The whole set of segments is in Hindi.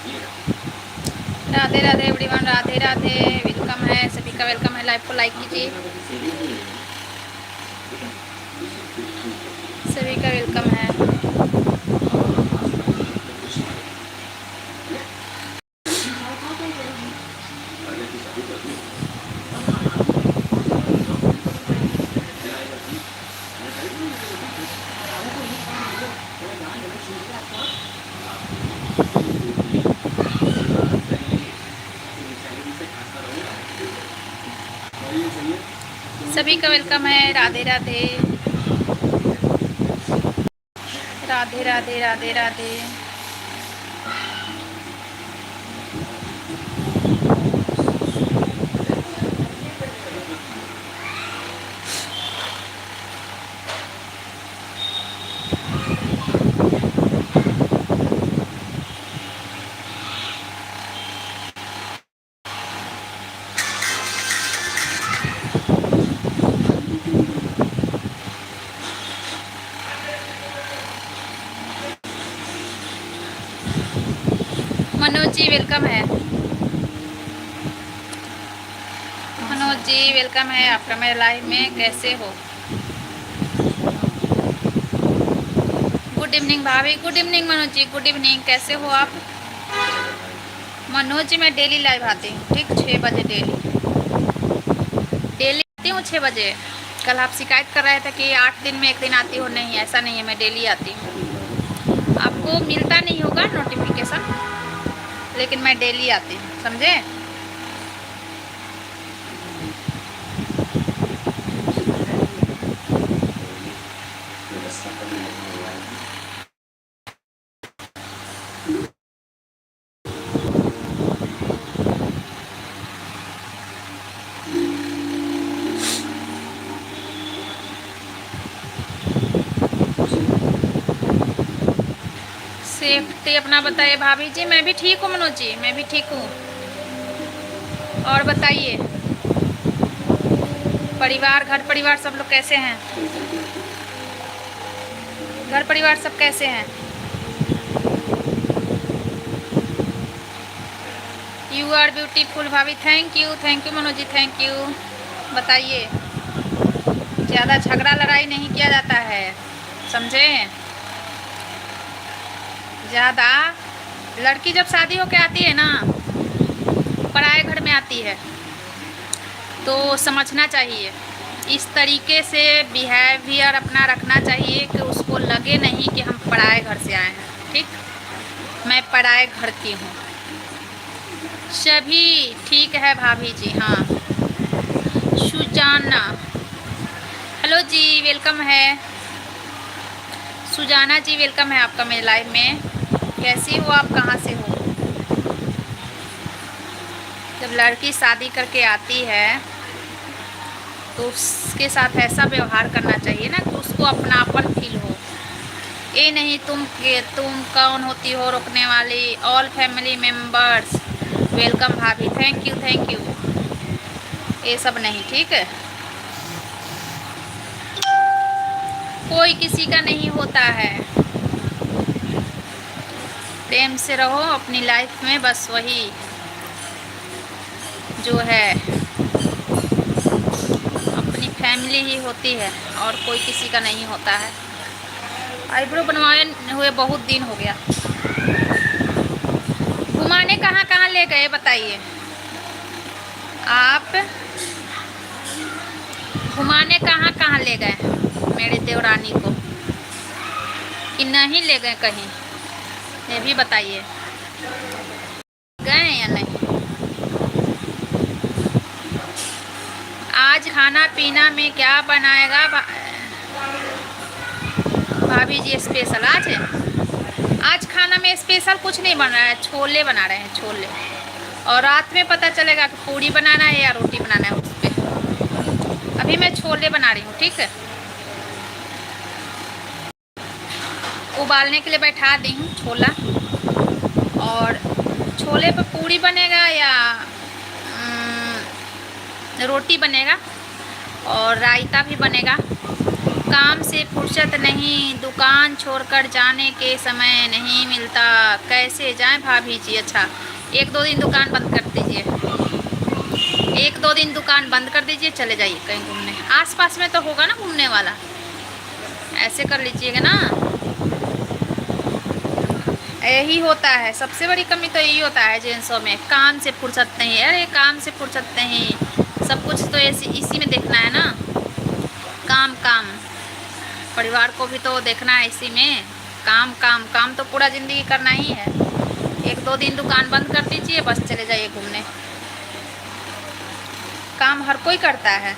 राधे राधे एवरीवन, राधे राधे, वेलकम है सभी का, वेलकम है। लाइव को लाइक कीजिए, सभी का वेलकम है। सभी का वेलकम है। राधे राधे, राधे राधे, राधे राधे। मनोज जी वेलकम है, मनोज जी वेलकम है आपका मेरे लाइव में। कैसे हो? गुड इवनिंग भाभी, good evening Manoj ji, good evening. कैसे हो आप? मनोज जी मैं डेली लाइव आती हूँ, ठीक, 6 बजे डेली आती हूँ 6 बजे। कल आप शिकायत कर रहे थे कि 8 दिन में 1 दिन आती हो, नहीं ऐसा नहीं है, मैं डेली आती हूँ। आपको मिलता नहीं होगा नोटिफिकेशन, लेकिन मैं डेली आती हूँ, समझे? सेफ्टी अपना बताइए भाभी जी। मैं भी ठीक हूँ मनोज जी, मैं भी ठीक हूँ। और बताइए, परिवार, घर परिवार सब लोग कैसे हैं? घर परिवार सब कैसे हैं? यू आर ब्यूटीफुल भाभी, thank you Manoj ji, thank you. बताइए, ज़्यादा झगड़ा लड़ाई नहीं किया जाता है, समझे? ज़्यादा लड़की जब शादी होके आती है ना, पराए घर में आती है, तो समझना चाहिए, इस तरीके से बिहेवियर अपना रखना चाहिए कि उसको लगे नहीं कि हम पराए घर से आए हैं, ठीक? मैं पराए घर की हूँ। सभी ठीक है भाभी जी, हाँ। सुजाना, हेलो जी, वेलकम है। सुजाना जी वेलकम है आपका मेरे लाइव में। कैसी हो आप, कहाँ से हो? जब लड़की शादी करके आती है तो उसके साथ ऐसा व्यवहार करना चाहिए ना कि उसको अपनापन फील हो। ये नहीं तुम कौन होती हो रोकने वाली। ऑल फैमिली मेम्बर्स वेलकम भाभी, थैंक यू। ये सब नहीं, ठीक है? कोई किसी का नहीं होता है, प्रेम से रहो अपनी लाइफ में, बस वही जो है अपनी फैमिली ही होती है, और कोई किसी का नहीं होता है। आईब्रो बनवाए हुए बहुत दिन हो गया। घुमाने कहाँ कहाँ ले गए बताइए आप? घुमाने कहाँ कहाँ ले गए मेरे देवरानी को, कि नहीं ले गए कहीं? ये भी बताइए, गए या नहीं? आज खाना पीना में क्या बनाएगा भाभी जी? स्पेशल आज खाना में स्पेशल कुछ नहीं बन रहा है, छोले बना रहे हैं, छोले। और रात में पता चलेगा कि पूड़ी बनाना है या रोटी बनाना है उस पर। अभी मैं छोले बना रही हूँ, ठीक है? उबालने के लिए बैठा दी हूँ छोला, और छोले पे पूड़ी बनेगा या रोटी बनेगा, और रायता भी बनेगा। काम से फुर्सत नहीं, दुकान छोड़कर जाने के समय नहीं मिलता, कैसे जाएं भाभी जी। अच्छा, एक दो दिन दुकान बंद कर दीजिए, एक दो दिन दुकान बंद कर दीजिए, चले जाइए कहीं घूमने। आसपास में तो होगा ना घूमने वाला, ऐसे कर लीजिएगा ना। यही होता है, सबसे बड़ी कमी तो यही होता है जेंट्सों में, काम से फुर्सत नहीं। अरे काम से फुर्सत नहीं, सब कुछ तो इसी में देखना है ना। काम काम, परिवार को भी तो देखना है इसी में। काम काम काम तो पूरा ज़िंदगी करना ही है। एक दो दिन दुकान बंद कर दीजिए, बस चले जाइए घूमने। काम हर कोई करता है,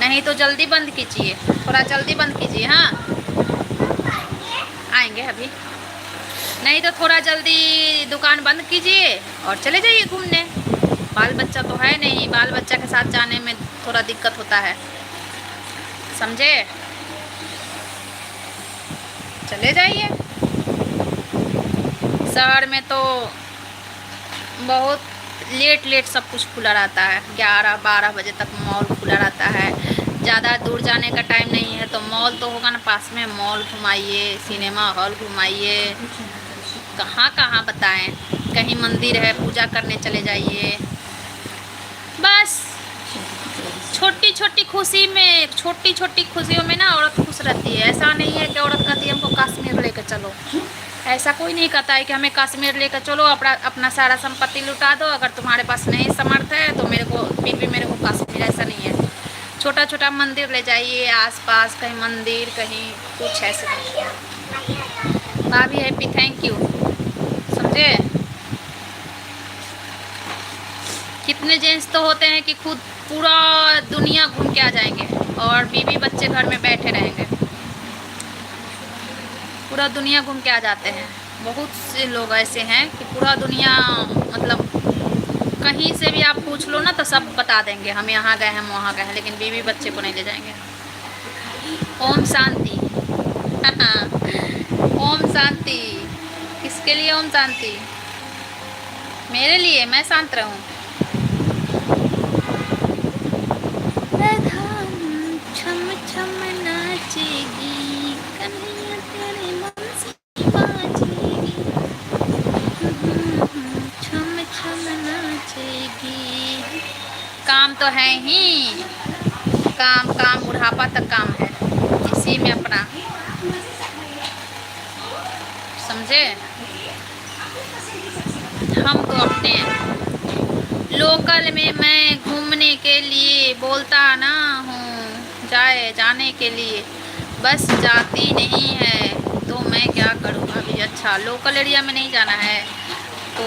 नहीं तो जल्दी बंद कीजिए, थोड़ा जल्दी बंद कीजिए। हाँ, आएंगे अभी, नहीं तो थोड़ा जल्दी दुकान बंद कीजिए और चले जाइए घूमने। बाल बच्चा तो है नहीं, बाल बच्चा के साथ जाने में थोड़ा दिक्कत होता है, समझे। चले जाइए। शहर में तो बहुत लेट लेट सब कुछ खुला रहता है, 11-12 बजे तक मॉल खुला रहता है। ज़्यादा दूर जाने का टाइम नहीं है तो मॉल तो होगा ना पास में, मॉल घुमाइए, सिनेमा हॉल घुमाइए, कहाँ कहाँ बताएं। कहीं मंदिर है, पूजा करने चले जाइए। बस छोटी छोटी खुशी में, छोटी छोटी खुशियों में ना औरत खुश रहती है। ऐसा नहीं है कि औरत कहती है हमको कश्मीर लेकर चलो, ऐसा कोई नहीं कहता है कि हमें कश्मीर लेकर चलो, अपना सारा संपत्ति लुटा दो, अगर तुम्हारे पास नहीं समर्थ है तो मेरे को फिर भी मेरे को कश्मीर, ऐसा नहीं है। छोटा छोटा मंदिर ले जाइए आसपास, कहीं मंदिर कहीं कुछ ऐसे। भाभी हैप्पी, थैंक यू, समझे। कितने जेंट्स तो होते हैं कि खुद पूरा दुनिया घूम के आ जाएंगे और बीवी बच्चे घर में बैठे रहेंगे, पूरा दुनिया घूम के आ जाते हैं। बहुत से लोग ऐसे हैं कि पूरा दुनिया, मतलब कहीं से भी आप पूछ लो ना तो सब बता देंगे, हम यहाँ गए हम वहाँ गए हैं, लेकिन बीवी बच्चे को नहीं ले जाएंगे। ओम शांति। ओम शांति, किसके लिए ओम शांति? मेरे लिए, मैं शांत रहूं। छम छम नाचेगी कन्हैया तेरे मन से बाजेगी, छम छम नाचेगी। काम तो है ही, काम काम बुढ़ापा तक काम है, इसी में अपना, समझे। हम तो अपने लोकल में मैं घूमने के लिए बोलता ना हूँ, जाने के लिए, बस जाती नहीं है तो मैं क्या करूँ अभी। अच्छा, लोकल एरिया में नहीं जाना है तो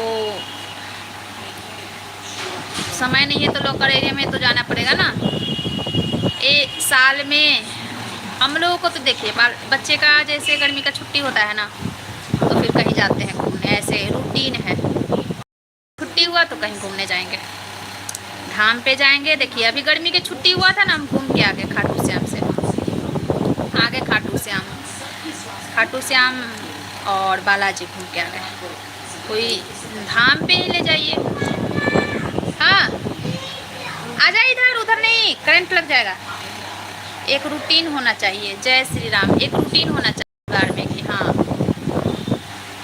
समय नहीं है तो लोकल एरिया में तो जाना पड़ेगा ना। एक साल में हम लोगों को तो देखिए, बच्चे का जैसे गर्मी का छुट्टी होता है ना तो फिर कहीं जाते हैं घूमने, ऐसे रूटीन है। छुट्टी हुआ तो कहीं घूमने जाएंगे, धाम पे जाएंगे। देखिए अभी गर्मी की छुट्टी हुआ था ना, हम घूम के आ गए खाटू श्याम से, आगे खाटू श्याम और बालाजी घूम के आ गए। कोई धाम पे ही ले जाइए। हाँ, आ जाए इधर, उधर नहीं, करंट लग जाएगा। एक रूटीन होना चाहिए, जय श्री राम, एक रूटीन होना चाहिए बार में कि हाँ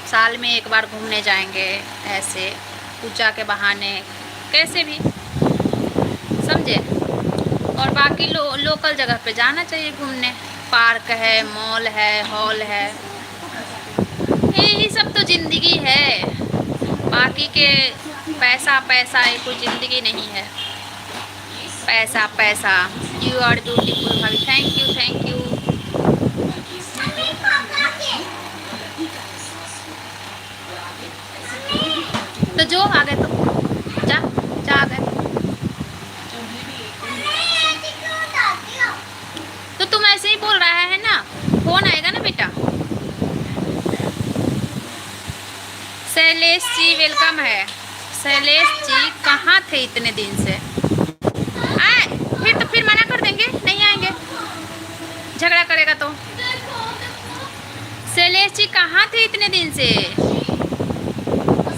साल में एक बार घूमने जाएंगे, ऐसे पूजा के बहाने, कैसे भी, समझे। और बाकी लोकल जगह पे जाना चाहिए घूमने, पार्क है, मॉल है, हॉल है, यही सब तो ज़िंदगी है। बाकी के पैसा पैसा ये कोई ज़िंदगी नहीं है। पैसा पैसा। यू आर ब्यूटीफुल भाभी, थैंक यू थैंक यू। तो जो आ गए तो जा जा आ गए तो तुम ऐसे ही बोल रहा है ना, फोन आएगा ना बेटा। शैलेश जी वेलकम है। शैलेश जी कहाँ थे इतने दिन से? आए फिर तो फिर मना कर देंगे, नहीं आएंगे, झगड़ा करेगा तो। शैलेश जी कहाँ थे इतने दिन से?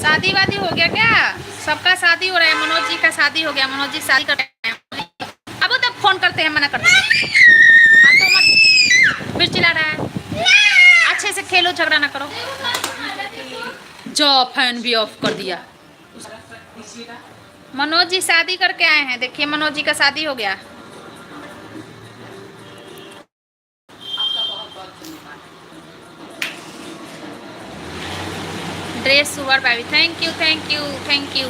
शादी वादी हो गया क्या? सबका शादी हो रहा है, मनोज जी का शादी हो गया, मनोज जी शादी कर रहे हैं। अब तक फोन करते हैं, मना करते हैं। हाँ तो मत फिर चिल्ला रहा है। अच्छे से खेलो, झगड़ा ना करो। जो फैन भी ऑफ कर दिया। मनोज जी शादी करके आए हैं, देखिए मनोज जी का शादी हो गया। ड्रेस सुवर भाभी, thank you thank you thank you.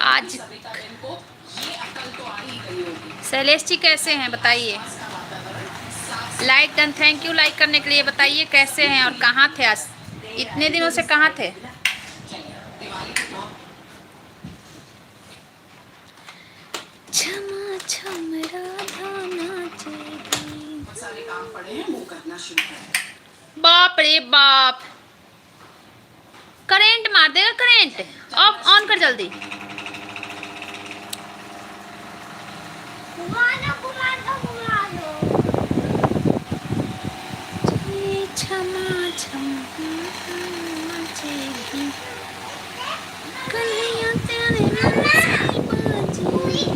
आज शैलेश जी कैसे हैं बताइए। Like done, thank you like करने के लिए। बताइए कैसे हैं और कहाँ थे आज, इतने दिनों से कहाँ थे। छमा छम राधा नाचेगी। सारे काम पड़े हैं, वो करना शुरू कर। बाप रे बाप, करेंट मार देगा करेंट। ऑफ ऑन कर जल्दी। छमा छम नाचेगी कन्हैया तेरे नाम बाजेगी।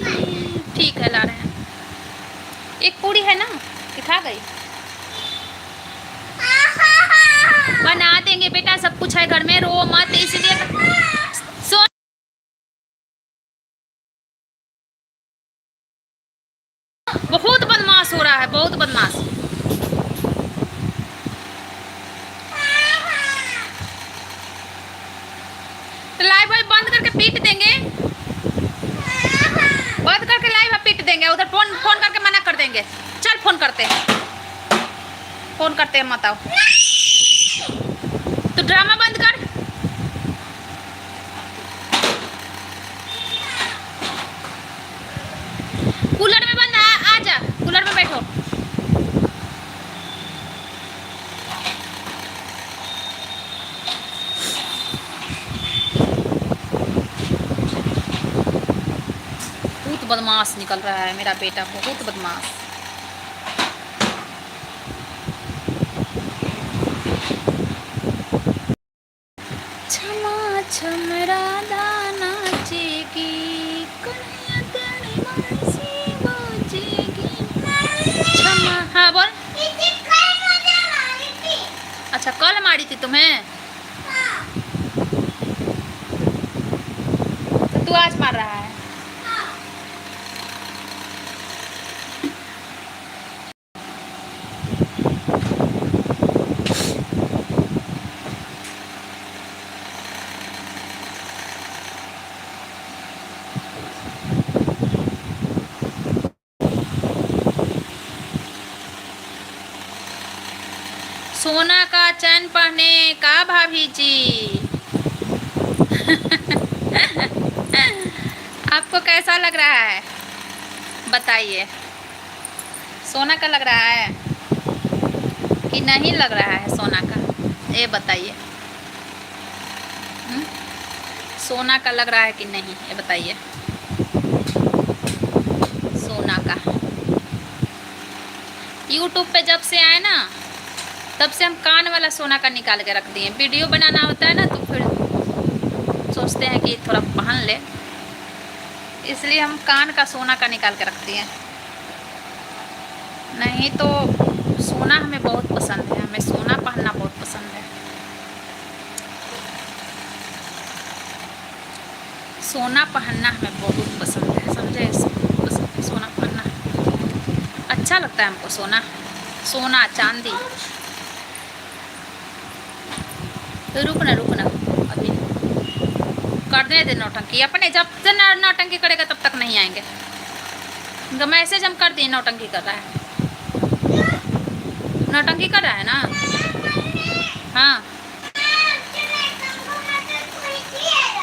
ठीक है ला रहे हैं। एक पूरी है ना कि खा गई। बना देंगे बेटा, सब कुछ है घर में, रो मत इसलिए। सो बहुत बदमाश हो रहा है, बहुत बदमाश। तो लाइव भाई बंद करके पीट देंगे, बंद करके लाइव पीट देंगे। उधर फोन फोन करके मना कर देंगे। चल फोन करते हैं, फोन करते हैं, मत आओ। तो ड्रामा बंद कर। कूलर में बंद, आ जा कूलर में बैठो। बहुत बदमाश निकल रहा है मेरा बेटा, बहुत बदमाश। छमा छम राधा नाचेगी कन्हैया तेरी बंसी बजेगी। छमा, हाँ बोल। अच्छा कल मारी थी तुम्हें, तो तू आज मार रहा है। सोना का चैन पहने का भाभी जी। आपको कैसा लग रहा है बताइए। सोना का लग रहा है कि नहीं लग रहा है सोना का, ये बताइए। सोना का लग रहा है कि नहीं, ये बताइए। सोना का यूट्यूब पे जब से आए ना, तब से हम कान वाला सोना का निकाल के रख दिए। वीडियो बनाना होता है ना तो फिर सोचते हैं कि थोड़ा पहन ले, इसलिए हम कान का सोना का निकाल के रख दिए। नहीं तो सोना हमें बहुत पसंद है, हमें सोना पहनना बहुत पसंद है। सोना पहनना हमें बहुत पसंद है, समझे। सोना पहनना अच्छा लगता है हमको। सोना, सोना चांदी। तो रुकना अभी करने दे नौटंकी अपने। जब तक नौटंकी करेगा तब तक नहीं आएंगे। उनका मैसेज हम कर दिए, नौटंकी कर रहा है, नौटंकी कर रहा है ना। हाँ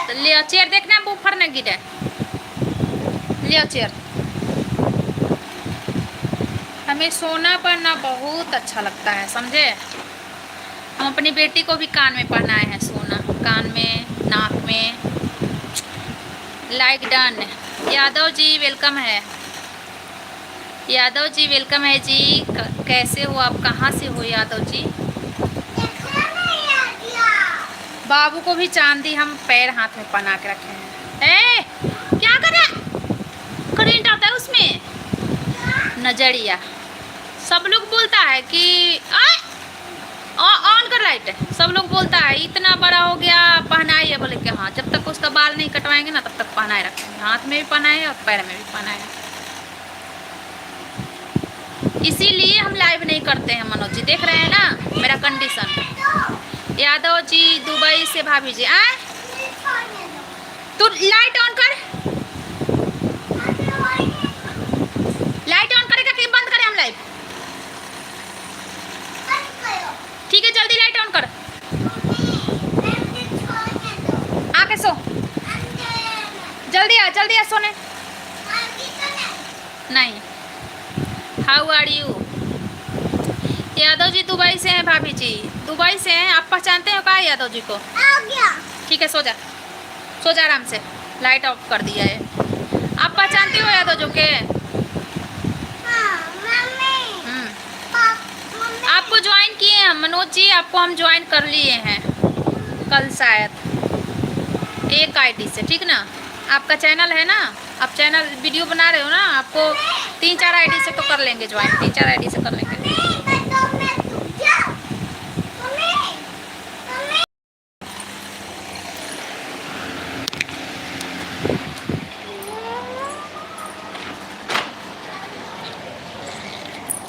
तो ले चेयर, देखना ऊपर न गिरे। ले चेयर। हमें सोना पहनना बहुत अच्छा लगता है, समझे। हम अपनी बेटी को भी कान में पहनाए हैं सोना, कान में, नाक में। Like done. Yadav ji welcome है, यादव जी वेलकम है जी। कैसे हो आप, कहाँ से हो यादव जी। बाबू को भी चांदी हम पैर हाथ में पहना के रखे हैं। ए, क्या कर रहा है? करंट आता है उसमें। नजरिया सब लोग बोलता है कि ऑन कर लाइट। सब लोग बोलता है इतना बड़ा हो गया पहनाई है, बोले कि हाँ जब तक उसका बाल नहीं कटवाएंगे ना तब तक पहनाए रखेंगे। हाथ में भी पहनाए और पैर में भी पहनाए। इसीलिए हम लाइव नहीं करते हैं। मनोज जी देख रहे हैं ना मेरा कंडीशन। यादव जी दुबई से भाभी जी आए तो लाइट ऑन कर। लाइट ऑन करेगा कि बंद करें हम लाइव? ठीक है जल्दी लाइट ऑन कर। आके सो, जल्दी आ सोने। नहीं। How are you? Yadav ji Dubai से हैं भाभी जी, दुबई से हैं। आप पहचानते हो क्या यादव जी को? आ गया। ठीक है सो जा आराम से। लाइट ऑफ कर दिया है। आप पहचानते हो यादव जी के? आपको ज्वाइन किए हैं मनोज जी, आपको हम ज्वाइन कर लिए हैं कल शायद एक आईडी से, ठीक ना? आपका चैनल है ना, आप चैनल वीडियो बना रहे हो ना, आपको 3-4 आईडी से तो कर लेंगे ज्वाइन, 3-4 आईडी से कर लेंगे।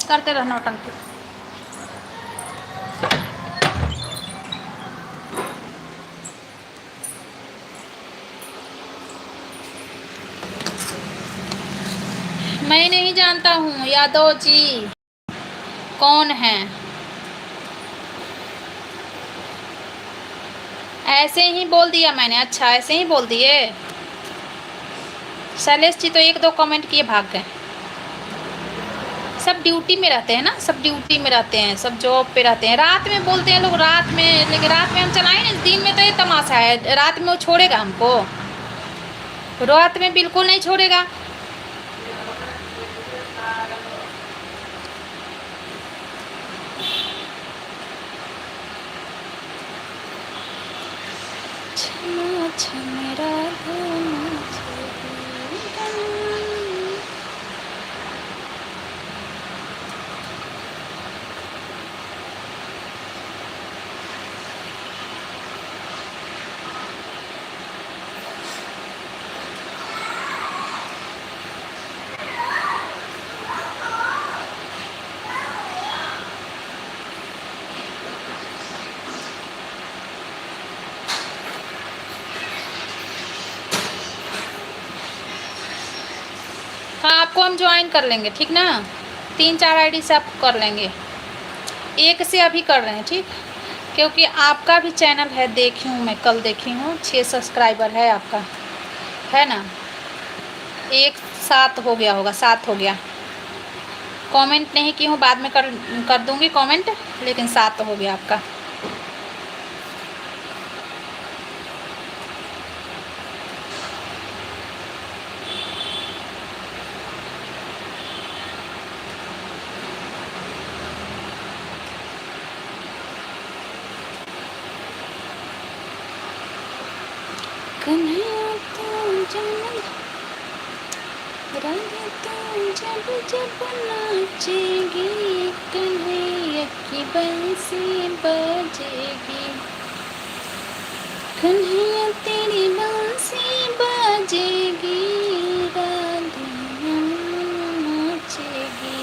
करते रहना नौटंकी। मैं नहीं जानता हूँ यादव जी कौन है। ऐसे ही बोल दिया मैंने। अच्छा ऐसे ही बोल दिए। शैलेश जी तो 1-2 कमेंट किए भाग गए। सब ड्यूटी में रहते हैं ना, सब ड्यूटी में रहते हैं, सब जॉब पे रहते हैं। रात में बोलते हैं लोग रात में, लेकिन रात में हम चलाएं ना। दिन में तो ये तमाशा है, रात में वो छोड़ेगा हमको? रात में बिल्कुल नहीं छोड़ेगा। हाँ आपको हम ज्वाइन कर लेंगे, ठीक ना? 3-4 आईडी से आप कर लेंगे। एक से अभी कर रहे हैं, ठीक? क्योंकि आपका भी चैनल है, देखी हूँ मैं, कल देखी हूँ। 6 सब्सक्राइबर है आपका, है ना? 7 हो गया होगा, 7 हो गया। कमेंट नहीं की हूँ, बाद में कर दूँगी कमेंट, लेकिन 7 हो गया आपका। कन्हैया तू जब जब नाचेगी, कन्हैया की बंसी बजेगी, कन्हैया तेरी बंसी बजेगी, राधिया नाचेगी।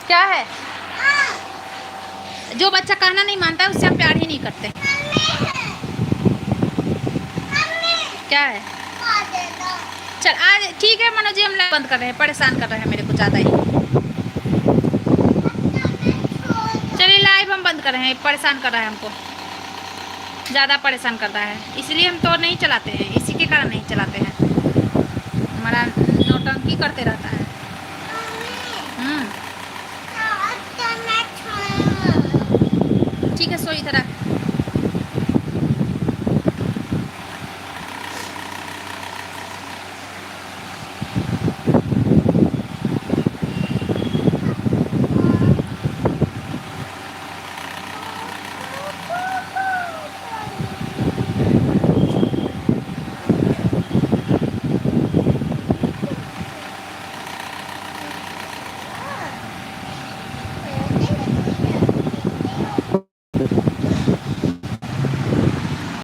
क्या है? जो बच्चा कहना नहीं मानता है उससे हम प्यार ही नहीं करते। क्या है? चल आज ठीक है मनोज जी, हम लाइव बंद कर रहे हैं, परेशान कर रहे हैं मेरे को ज़्यादा ही। चलिए लाइव हम बंद कर रहे हैं, परेशान कर रहा है हमको, ज़्यादा परेशान कर रहा है, इसलिए हम तो नहीं चलाते हैं, इसी के कारण नहीं चलाते हैं, हमारा नौटंकी करते रहता है। ठीक है, सो इधर आ।